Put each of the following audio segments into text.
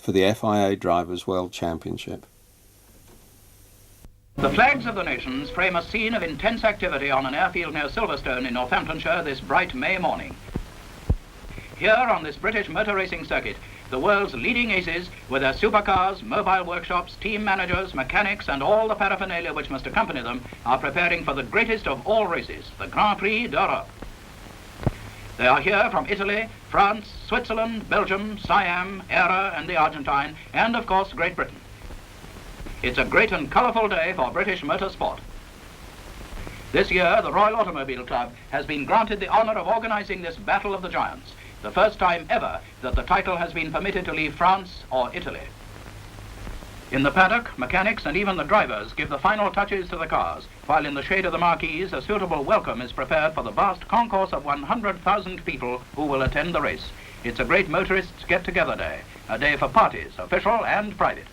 for the FIA Drivers' World Championship. The flags of the nations frame a scene of intense activity on an airfield near Silverstone in Northamptonshire this bright May morning. Here on this British motor racing circuit, the world's leading aces, with their supercars, mobile workshops, team managers, mechanics and all the paraphernalia which must accompany them, are preparing for the greatest of all races, the Grand-Prix d'Europe. They are here from Italy, France, Switzerland, Belgium, Siam, Era and the Argentine, and of course Great Britain. It's a great and colourful day for British motorsport. This year, the Royal Automobile Club has been granted the honour of organising this Battle of the Giants, the first time ever that the title has been permitted to leave France or Italy. In the paddock, mechanics and even the drivers give the final touches to the cars, while in the shade of the marquees a suitable welcome is prepared for the vast concourse of 100,000 people who will attend the race. It's a great motorists' get-together day, a day for parties, official and private.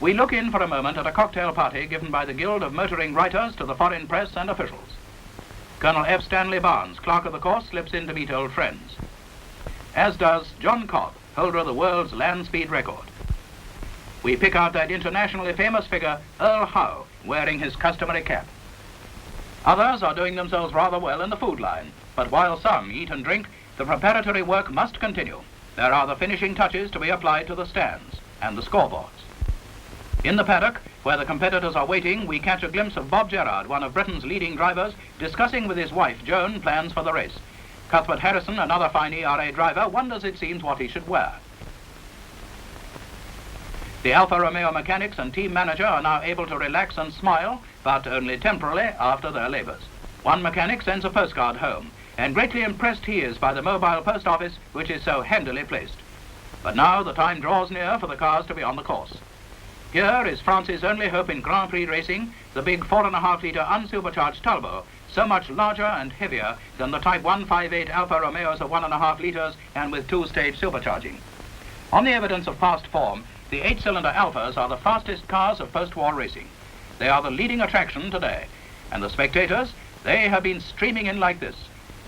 We look in for a moment at a cocktail party given by the Guild of Motoring Writers to the foreign press and officials. Colonel F. Stanley Barnes, clerk of the course, slips in to meet old friends, as does John Cobb, holder of the world's land speed record. We pick out that internationally famous figure, Earl Howe, wearing his customary cap. Others are doing themselves rather well in the food line, but while some eat and drink, the preparatory work must continue. There are the finishing touches to be applied to the stands and the scoreboards. In the paddock, where the competitors are waiting, we catch a glimpse of Bob Gerrard, one of Britain's leading drivers, discussing with his wife, Joan, plans for the race. Cuthbert Harrison, another fine ERA driver, wonders, it seems, what he should wear. The Alfa Romeo mechanics and team manager are now able to relax and smile, but only temporarily after their labours. One mechanic sends a postcard home, and greatly impressed he is by the mobile post office, which is so handily placed. But now the time draws near for the cars to be on the course. Here is France's only hope in Grand Prix racing, the big 4.5-litre unsupercharged Talbot, so much larger and heavier than the Type 158 Alfa Romeos of 1.5 litres and with two-stage supercharging. On the evidence of past form, the 8-cylinder Alphas are the fastest cars of post-war racing. They are the leading attraction today, and the spectators, they have been streaming in like this,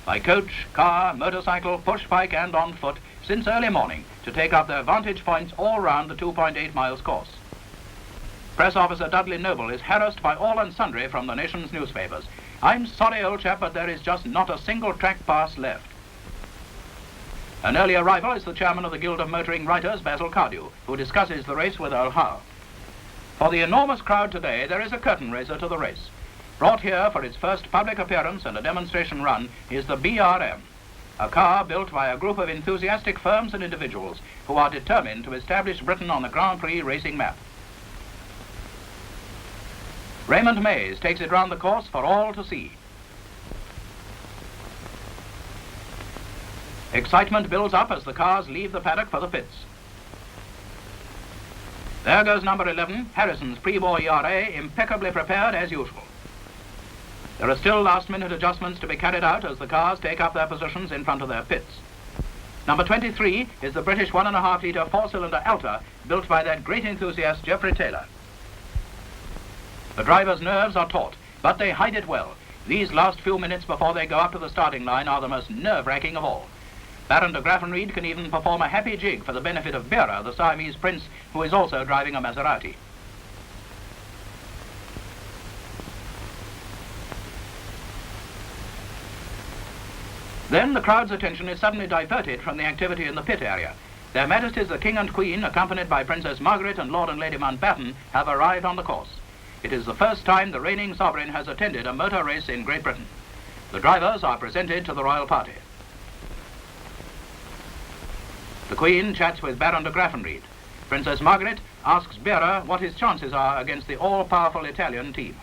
by coach, car, motorcycle, push bike and on foot, since early morning, to take up their vantage points all round the 2.8 miles course. Press officer Dudley Noble is harassed by all and sundry from the nation's newspapers. "I'm sorry, old chap, but there is just not a single track pass left." An early arrival is the chairman of the Guild of Motoring Writers, Basil Cardew, who discusses the race with Earl Howe. For the enormous crowd today, there is a curtain raiser to the race. Brought here for its first public appearance and a demonstration run is the BRM, a car built by a group of enthusiastic firms and individuals who are determined to establish Britain on the Grand Prix racing map. Raymond Mays takes it round the course for all to see. Excitement builds up as the cars leave the paddock for the pits. There goes number 11, Harrison's pre-war ERA, impeccably prepared as usual. There are still last-minute adjustments to be carried out as the cars take up their positions in front of their pits. Number 23 is the British 1.5-litre 4-cylinder Alta, built by that great enthusiast Geoffrey Taylor. The driver's nerves are taut, but they hide it well. These last few minutes before they go up to the starting line are the most nerve-wracking of all. Baron de Graffenried can even perform a happy jig for the benefit of Bera, the Siamese prince, who is also driving a Maserati. Then the crowd's attention is suddenly diverted from the activity in the pit area. Their Majesties the King and Queen, accompanied by Princess Margaret and Lord and Lady Mountbatten, have arrived on the course. It is the first time the reigning sovereign has attended a motor race in Great Britain. The drivers are presented to the royal party. The Queen chats with Baron de Graffenried. Princess Margaret asks Bera what his chances are against the all-powerful Italian team.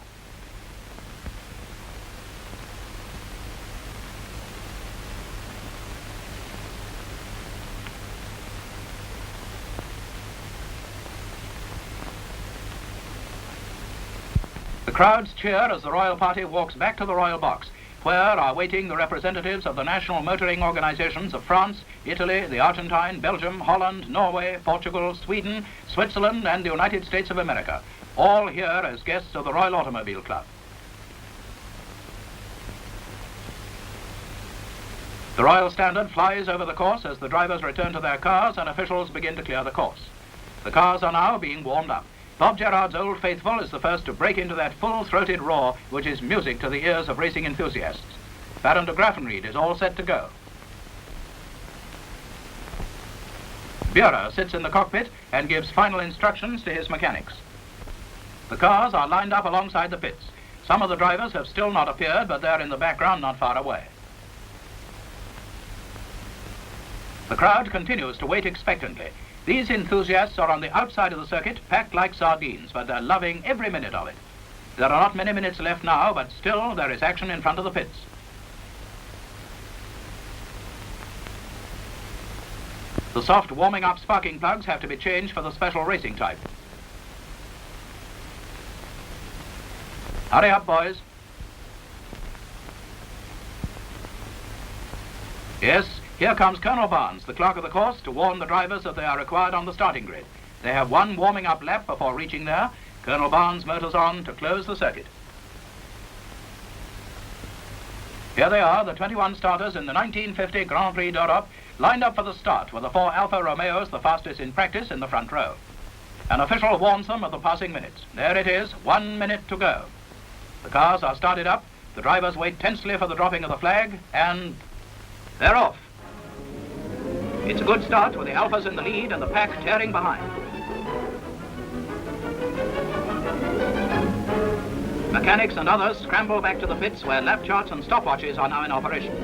The crowds cheer as the royal party walks back to the royal box, where are waiting the representatives of the national motoring organizations of France, Italy, the Argentine, Belgium, Holland, Norway, Portugal, Sweden, Switzerland and the United States of America, all here as guests of the Royal Automobile Club. The Royal Standard flies over the course as the drivers return to their cars and officials begin to clear the course. The cars are now being warmed up. Bob Gerrard's Old Faithful is the first to break into that full-throated roar which is music to the ears of racing enthusiasts. Baron de Grafenried is all set to go. Buehrer sits in the cockpit and gives final instructions to his mechanics. The cars are lined up alongside the pits. Some of the drivers have still not appeared, but they're in the background not far away. The crowd continues to wait expectantly. These enthusiasts are on the outside of the circuit, packed like sardines, but they're loving every minute of it. There are not many minutes left now, but still there is action in front of the pits. The soft warming-up sparking plugs have to be changed for the special racing type. Hurry up, boys. Yes, here comes Colonel Barnes, the clerk of the course, to warn the drivers that they are required on the starting grid. They have one warming-up lap before reaching there. Colonel Barnes motors on to close the circuit. Here they are, the 21 starters in the 1950 Grand-Prix d'Europe, lined up for the start with the 4 Alfa Romeos, the fastest in practice, in the front row. An official warns them of the passing minutes. There it is, 1 minute to go. The cars are started up, the drivers wait tensely for the dropping of the flag, and they're off. It's a good start with the Alfas in the lead and the pack tearing behind. Mechanics and others scramble back to the pits where lap charts and stopwatches are now in operation.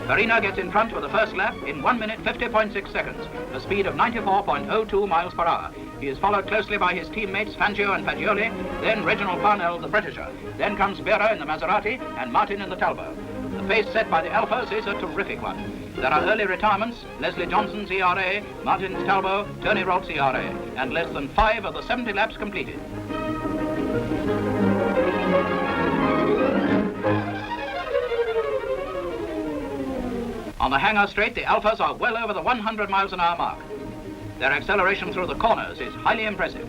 Farina gets in front with the first lap in 1 minute 50.6 seconds, a speed of 94.02 miles per hour. He is followed closely by his teammates Fangio and Fagioli, then Reginald Parnell, the Britisher. Then comes Buehrer in the Maserati and Martin in the Talbot. The pace set by the Alfas is a terrific one. There are early retirements: Leslie Johnson's ERA, Martin's Talbot, Tony Rolt's ERA, and less than 5 of the 70 laps completed. On the hangar straight, the Alfas are well over the 100 miles an hour mark. Their acceleration through the corners is highly impressive.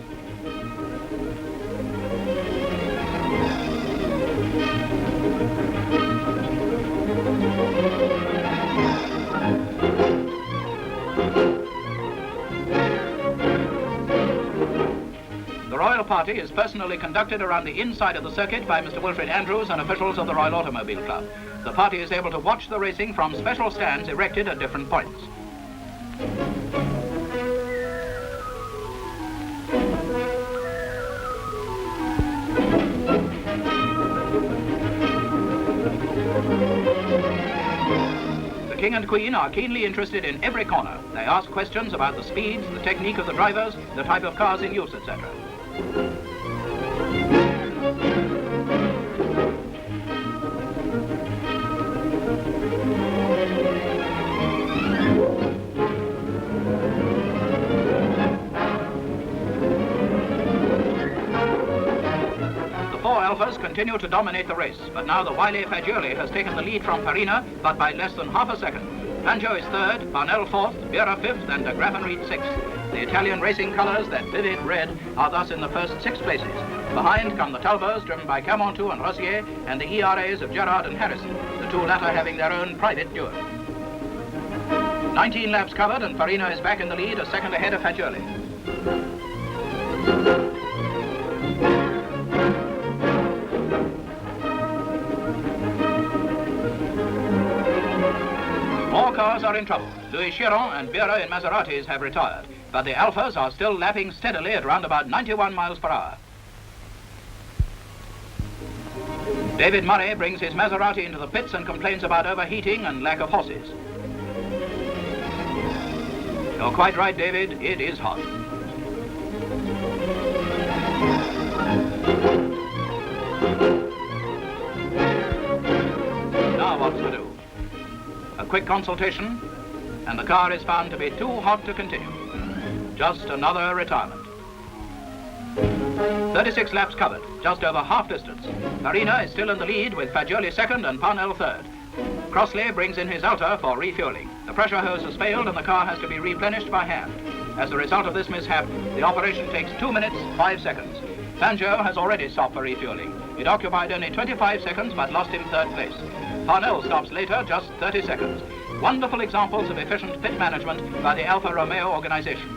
The Royal Party is personally conducted around the inside of the circuit by Mr. Wilfred Andrews and officials of the Royal Automobile Club. The party is able to watch the racing from special stands erected at different points. The King and Queen are keenly interested in every corner. They ask questions about the speeds, the technique of the drivers, the type of cars in use, etc. Alfas continue to dominate the race, but now the wily Fagioli has taken the lead from Farina, but by less than half a second. Fangio is third, Parnell fourth, Buehrer fifth, and de Grafenried sixth. The Italian racing colours, that vivid red, are thus in the first 6 places. Behind come the Talbots, driven by Camontou and Rosier, and the ERAs of Gerrard and Harrison, the two latter having their own private duel. 19 laps covered, and Farina is back in the lead, a second ahead of Fagioli. More cars are in trouble. Louis Chiron and Buehrer in Maseratis have retired, but the Alfas are still lapping steadily at around about 91 miles per hour. David Murray brings his Maserati into the pits and complains about overheating and lack of horses. You're quite right, David, it is hot. Now what's to do? A quick consultation, and the car is found to be too hot to continue. Just another retirement. 36 laps covered, just over half distance. Farina is still in the lead with Fagioli second and Parnell third. Crossley brings in his Alta for refueling. The pressure hose has failed and the car has to be replenished by hand. As a result of this mishap, the operation takes 2 minutes, 5 seconds. Fangio has already stopped for refueling. It occupied only 25 seconds but lost him third place. Parnell stops later, just 30 seconds. Wonderful examples of efficient pit management by the Alfa Romeo organization.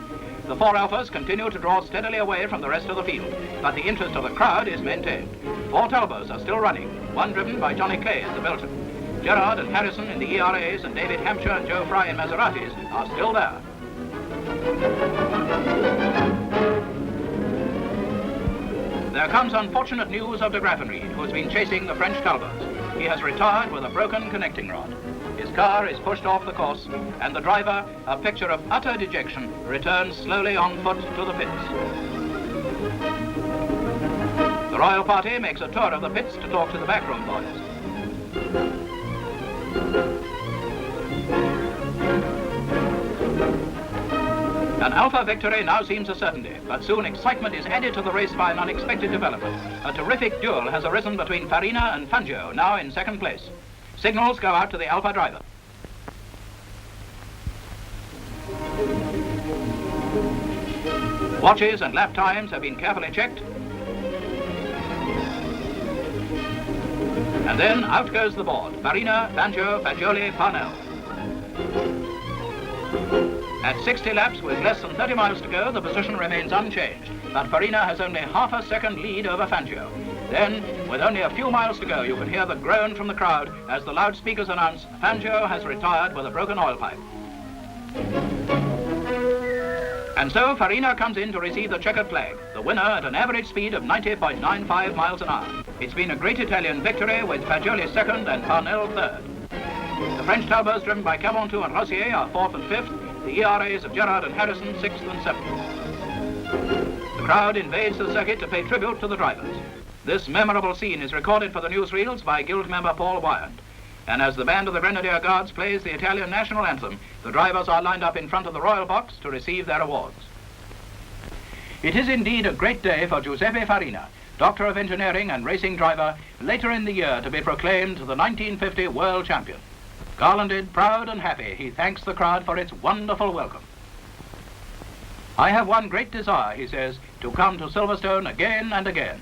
The four Alphas continue to draw steadily away from the rest of the field, but the interest of the crowd is maintained. Four Talbots are still running, one driven by Johnny Clay in the Belton. Gerard and Harrison in the ERAs and David Hampshire and Joe Fry in Maseratis are still there. There comes unfortunate news of de Graffenried, who has been chasing the French Talbots. He has retired with a broken connecting rod. His car is pushed off the course, and the driver, a picture of utter dejection, returns slowly on foot to the pits. The royal party makes a tour of the pits to talk to the backroom boys. An Alpha victory now seems a certainty, but soon excitement is added to the race by an unexpected development. A terrific duel has arisen between Farina and Fangio, now in second place. Signals go out to the Alpha driver. Watches and lap times have been carefully checked. And then out goes the board. Farina, Fangio, Fagioli, Parnell. At 60 laps with less than 30 miles to go, the position remains unchanged, but Farina has only half a second lead over Fangio. Then, with only a few miles to go, you can hear the groan from the crowd as the loudspeakers announce Fangio has retired with a broken oil pipe. And so Farina comes in to receive the checkered flag, the winner at an average speed of 90.95 miles an hour. It's been a great Italian victory with Fagioli second and Parnell third. The French Talbots driven by Caventou and Rossier are fourth and fifth, the ERAs of Gerard and Harrison sixth and seventh. The crowd invades the circuit to pay tribute to the drivers. This memorable scene is recorded for the newsreels by Guild member Paul Wyand. And as the band of the Grenadier Guards plays the Italian national anthem, the drivers are lined up in front of the royal box to receive their awards. It is indeed a great day for Giuseppe Farina, Doctor of Engineering and racing driver, later in the year to be proclaimed the 1950 world champion. Garlanded, proud and happy, he thanks the crowd for its wonderful welcome. I have one great desire, he says, to come to Silverstone again and again.